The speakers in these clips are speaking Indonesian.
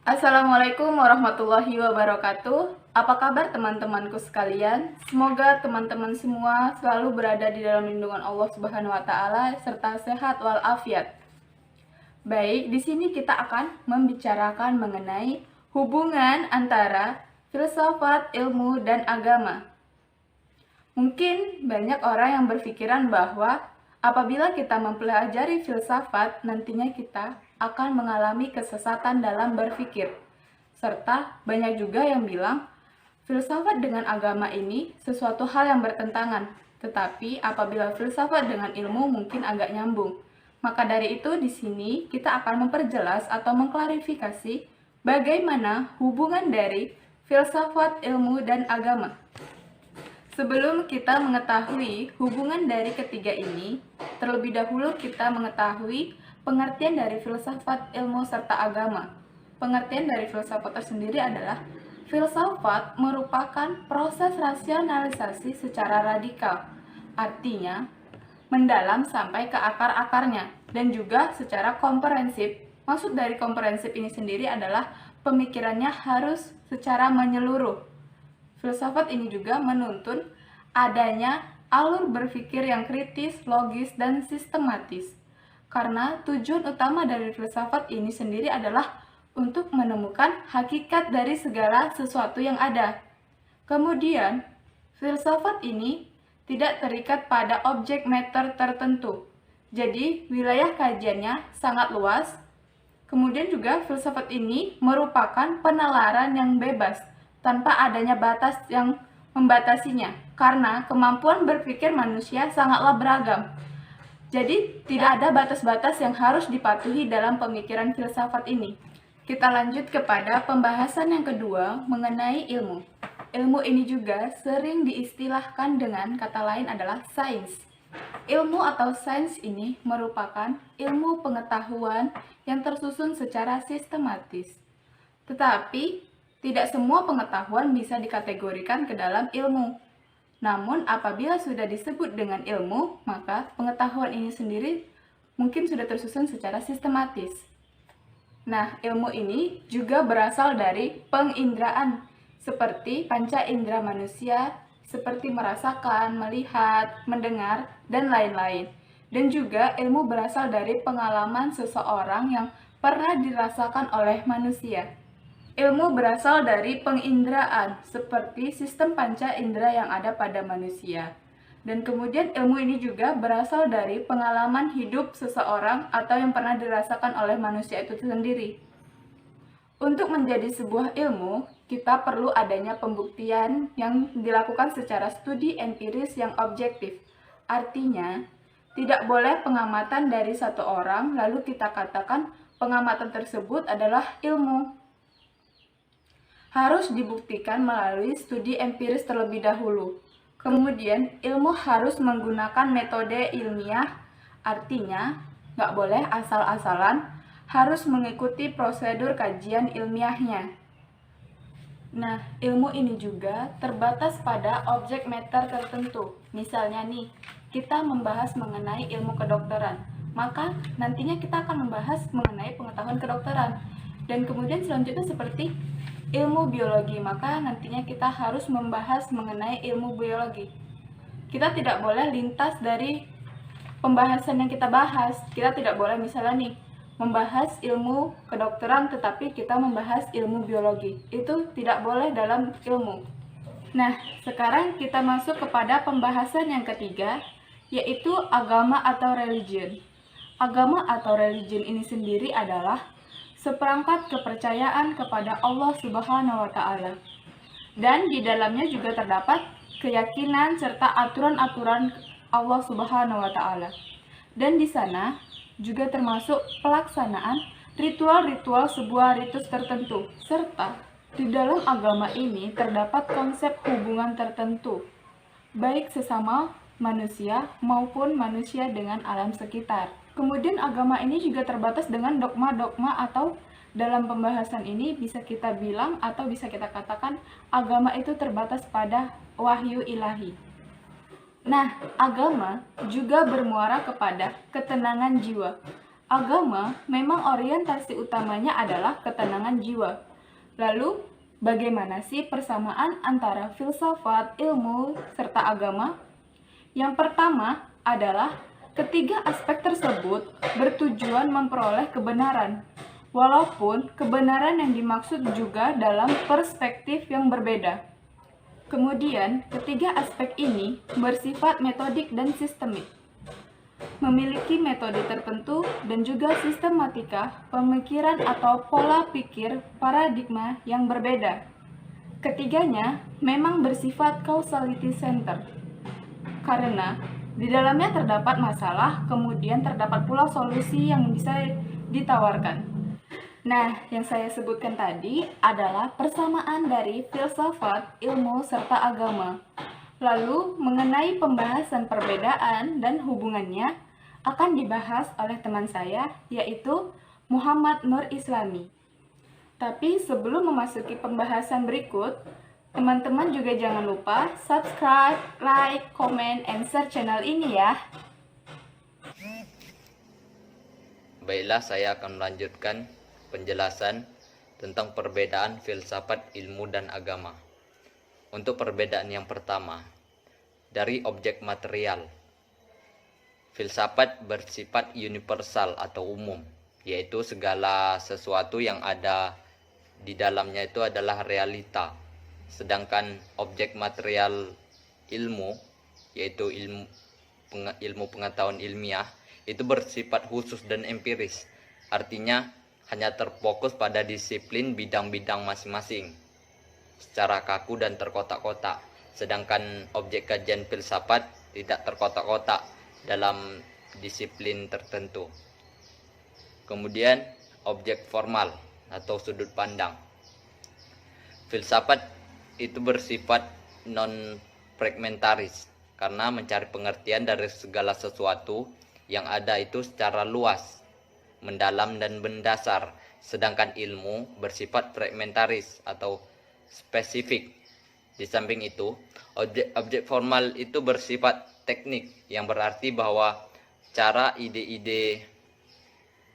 Assalamualaikum warahmatullahi wabarakatuh. Apa kabar teman-temanku sekalian? Semoga teman-teman semua selalu berada di dalam lindungan Allah Subhanahu wa taala serta sehat walafiat. Baik, di sini kita akan membicarakan mengenai hubungan antara filsafat, ilmu, dan agama. Mungkin banyak orang yang berpikiran bahwa apabila kita mempelajari filsafat, nantinya kita akan mengalami kesesatan dalam berpikir. Serta banyak juga yang bilang, filsafat dengan agama ini sesuatu hal yang bertentangan. Tetapi apabila filsafat dengan ilmu mungkin agak nyambung. Maka dari itu di sini kita akan memperjelas atau mengklarifikasi bagaimana hubungan dari filsafat, ilmu, dan agama. Sebelum kita mengetahui hubungan dari ketiga ini, terlebih dahulu kita mengetahui pengertian dari filsafat, ilmu, serta agama. Pengertian dari filsafat tersendiri adalah filsafat merupakan proses rasionalisasi secara radikal, artinya mendalam sampai ke akar-akarnya, dan juga secara komprehensif. Maksud dari komprehensif ini sendiri adalah pemikirannya harus secara menyeluruh. Filsafat ini juga menuntun adanya alur berpikir yang kritis, logis, dan sistematis. Karena tujuan utama dari filsafat ini sendiri adalah untuk menemukan hakikat dari segala sesuatu yang ada. Kemudian, filsafat ini tidak terikat pada objek matter tertentu. Jadi, wilayah kajiannya sangat luas. Kemudian juga filsafat ini merupakan penalaran yang bebas, tanpa adanya batas yang membatasinya, karena kemampuan berpikir manusia sangatlah beragam. Jadi, tidak ada batas-batas yang harus dipatuhi dalam pemikiran filsafat ini. Kita lanjut kepada pembahasan yang kedua mengenai ilmu. Ilmu ini juga sering diistilahkan dengan kata lain adalah sains. Ilmu atau sains ini merupakan ilmu pengetahuan yang tersusun secara sistematis. Tetapi, tidak semua pengetahuan bisa dikategorikan ke dalam ilmu. Namun, apabila sudah disebut dengan ilmu, maka pengetahuan ini sendiri mungkin sudah tersusun secara sistematis. Nah, ilmu ini juga berasal dari penginderaan, seperti panca indera manusia, seperti merasakan, melihat, mendengar, dan lain-lain. Dan juga ilmu berasal dari pengalaman seseorang yang pernah dirasakan oleh manusia. Ilmu berasal dari penginderaan, seperti sistem panca indera yang ada pada manusia. Dan kemudian ilmu ini juga berasal dari pengalaman hidup seseorang atau yang pernah dirasakan oleh manusia itu sendiri. Untuk menjadi sebuah ilmu, kita perlu adanya pembuktian yang dilakukan secara studi empiris yang objektif. Artinya, tidak boleh pengamatan dari satu orang, lalu kita katakan pengamatan tersebut adalah ilmu. Harus dibuktikan melalui studi empiris terlebih dahulu. Kemudian, ilmu harus menggunakan metode ilmiah, artinya nggak boleh asal-asalan, harus mengikuti prosedur kajian ilmiahnya. Nah, ilmu ini juga terbatas pada objek matter tertentu. Misalnya nih, kita membahas mengenai ilmu kedokteran, maka nantinya kita akan membahas mengenai pengetahuan kedokteran. Dan kemudian selanjutnya seperti ilmu biologi, maka nantinya kita harus membahas mengenai ilmu biologi. Kita tidak boleh lintas dari pembahasan yang kita bahas. Kita tidak boleh misalnya nih, membahas ilmu kedokteran tetapi kita membahas ilmu biologi. Itu tidak boleh dalam ilmu. Nah, sekarang kita masuk kepada pembahasan yang ketiga, yaitu agama atau religion. Agama atau religion ini sendiri adalah seperangkat kepercayaan kepada Allah Subhanahu wa taala. Dan di dalamnya juga terdapat keyakinan serta aturan-aturan Allah Subhanahu wa taala. Dan di sana juga termasuk pelaksanaan ritual-ritual sebuah ritus tertentu, serta di dalam agama ini terdapat konsep hubungan tertentu, baik sesama manusia maupun manusia dengan alam sekitar. Kemudian agama ini juga terbatas dengan dogma-dogma, atau dalam pembahasan ini bisa kita bilang atau bisa kita katakan agama itu terbatas pada wahyu ilahi. Nah, agama juga bermuara kepada ketenangan jiwa. Agama memang orientasi utamanya adalah ketenangan jiwa. Lalu, bagaimana sih persamaan antara filsafat, ilmu, serta agama? Yang pertama adalah ketiga aspek tersebut bertujuan memperoleh kebenaran, walaupun kebenaran yang dimaksud juga dalam perspektif yang berbeda. Kemudian, ketiga aspek ini bersifat metodik dan sistemik, memiliki metode tertentu dan juga sistematika pemikiran atau pola pikir paradigma yang berbeda. Ketiganya memang bersifat causality center, karena di dalamnya terdapat masalah, kemudian terdapat pula solusi yang bisa ditawarkan. Nah, yang saya sebutkan tadi adalah persamaan dari filsafat, ilmu, serta agama. Lalu, mengenai pembahasan perbedaan dan hubungannya akan dibahas oleh teman saya, yaitu Muhammad Nur Islami. Tapi sebelum memasuki pembahasan berikut, teman-teman juga jangan lupa subscribe, like, comment, and share channel ini ya. Baiklah, saya akan melanjutkan penjelasan tentang perbedaan filsafat, ilmu, dan agama. Untuk perbedaan yang pertama, dari objek material. Filsafat bersifat universal atau umum, yaitu segala sesuatu yang ada di dalamnya itu adalah realita. Sedangkan objek material ilmu, yaitu ilmu pengetahuan ilmiah, itu bersifat khusus dan empiris. Artinya hanya terfokus pada disiplin bidang-bidang masing-masing secara kaku dan terkotak-kotak. Sedangkan objek kajian filsafat tidak terkotak-kotak dalam disiplin tertentu. Kemudian objek formal atau sudut pandang. Filsafat itu bersifat non-fragmentaris karena mencari pengertian dari segala sesuatu yang ada itu secara luas, mendalam dan mendasar. Sedangkan ilmu bersifat fragmentaris atau spesifik. Di samping itu, objek formal itu bersifat teknik, yang berarti bahwa cara ide-ide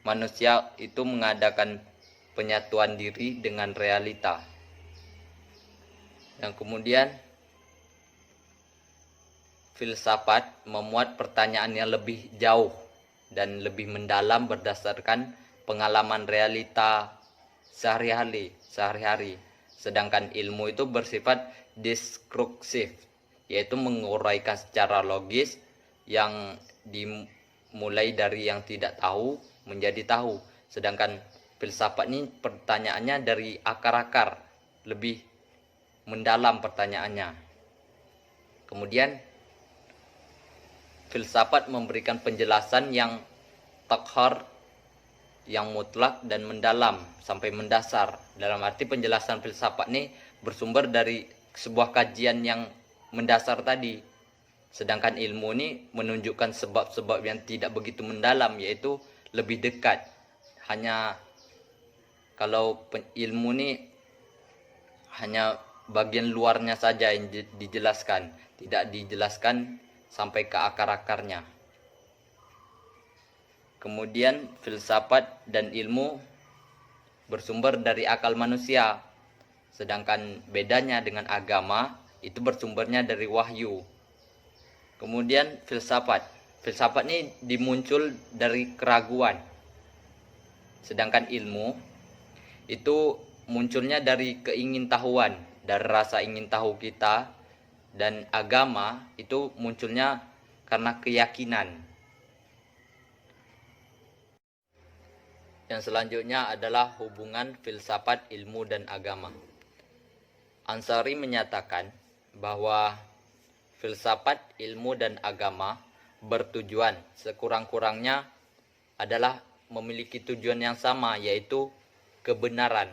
manusia itu mengadakan penyatuan diri dengan realita. Yang kemudian, filsafat memuat pertanyaan yang lebih jauh dan lebih mendalam berdasarkan pengalaman realita sehari-hari. Sedangkan ilmu itu bersifat diskursif, yaitu menguraikan secara logis yang dimulai dari yang tidak tahu menjadi tahu. Sedangkan filsafat ini pertanyaannya dari akar-akar, lebih mendalam pertanyaannya. Kemudian filsafat memberikan penjelasan yang takhar, yang mutlak dan mendalam sampai mendasar. Dalam arti penjelasan filsafat ini bersumber dari sebuah kajian yang mendasar tadi. Sedangkan ilmu ini menunjukkan sebab-sebab yang tidak begitu mendalam, yaitu lebih dekat. Hanya kalau ilmu ini hanya bagian luarnya saja yang dijelaskan, tidak dijelaskan sampai ke akar-akarnya. Kemudian filsafat dan ilmu bersumber dari akal manusia. Sedangkan bedanya dengan agama itu bersumbernya dari wahyu. Kemudian filsafat ini dimuncul dari keraguan. Sedangkan ilmu itu munculnya dari keingintahuan, dari rasa ingin tahu kita. Dan agama itu munculnya karena keyakinan. Yang selanjutnya adalah hubungan filsafat, ilmu, dan agama. Ansari menyatakan bahwa filsafat, ilmu, dan agama bertujuan sekurang-kurangnya adalah memiliki tujuan yang sama, yaitu kebenaran.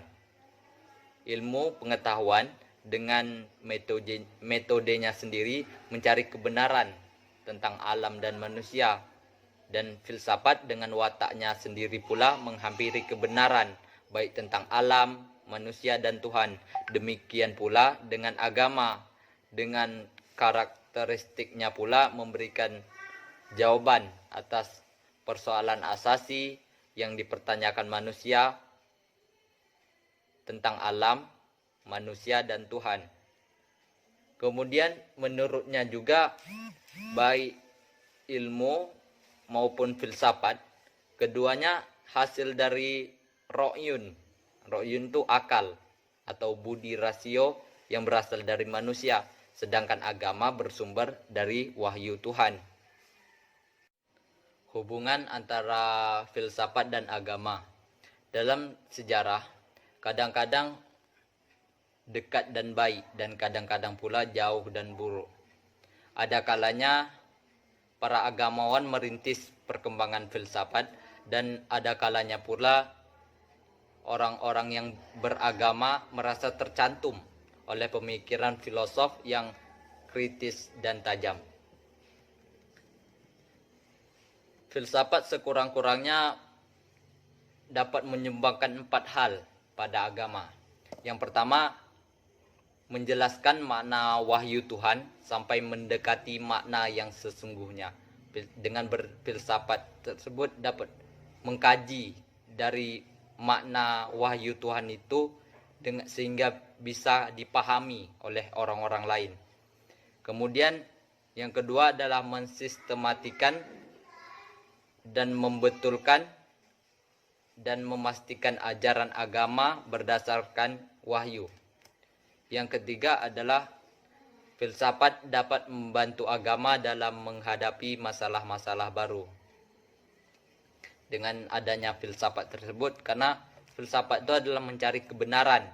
Ilmu pengetahuan dengan metodenya sendiri mencari kebenaran tentang alam dan manusia. Dan filsafat dengan wataknya sendiri pula menghampiri kebenaran baik tentang alam, manusia, dan Tuhan. Demikian pula dengan agama, dengan karakteristiknya pula memberikan jawaban atas persoalan asasi yang dipertanyakan manusia tentang alam, manusia, dan Tuhan. Kemudian menurutnya juga baik ilmu maupun filsafat, keduanya hasil dari ro'yun. Ro'yun itu akal atau budi rasio yang berasal dari manusia, sedangkan agama bersumber dari wahyu Tuhan. Hubungan antara filsafat dan agama. Dalam sejarah, kadang-kadang dekat dan baik, dan kadang-kadang pula jauh dan buruk. Ada kalanya para agamawan merintis perkembangan filsafat, dan ada kalanya pula orang-orang yang beragama merasa tercantum oleh pemikiran filosof yang kritis dan tajam. Filsafat sekurang-kurangnya dapat menyumbangkan 4 hal pada agama. Yang pertama, menjelaskan makna wahyu Tuhan sampai mendekati makna yang sesungguhnya. Dengan berfilsafat tersebut dapat mengkaji dari makna wahyu Tuhan itu sehingga bisa dipahami oleh orang-orang lain. Kemudian yang kedua adalah mensistematikan dan membetulkan dan memastikan ajaran agama berdasarkan wahyu. Yang ketiga adalah filsafat dapat membantu agama dalam menghadapi masalah-masalah baru. Dengan adanya filsafat tersebut, karena filsafat itu adalah mencari kebenaran.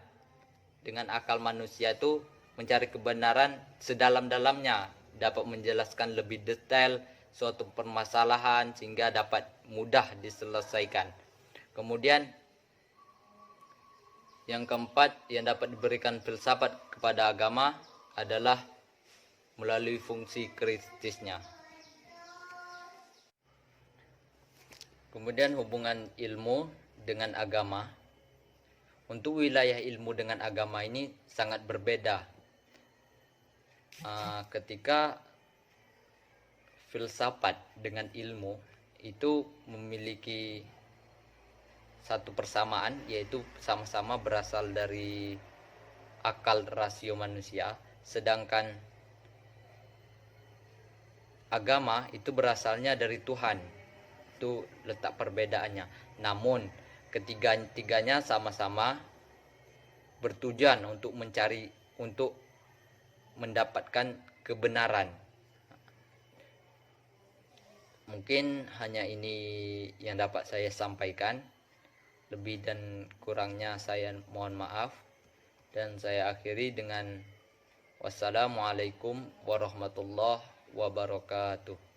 Dengan akal manusia itu mencari kebenaran sedalam-dalamnya, dapat menjelaskan lebih detail suatu permasalahan sehingga dapat mudah diselesaikan. Kemudian yang keempat yang dapat diberikan filsafat kepada agama adalah melalui fungsi kritisnya. Kemudian hubungan ilmu dengan agama. Untuk wilayah ilmu dengan agama ini sangat berbeda. Ketika filsafat dengan ilmu itu memiliki satu persamaan, yaitu sama-sama berasal dari akal rasio manusia, sedangkan agama itu berasalnya dari Tuhan. Itu letak perbedaannya. Namun ketiga-tiganya sama-sama bertujuan untuk mendapatkan kebenaran. Mungkin hanya ini yang dapat saya sampaikan. Lebih dan kurangnya saya mohon maaf. Dan saya akhiri dengan wassalamualaikum warahmatullahi wabarakatuh.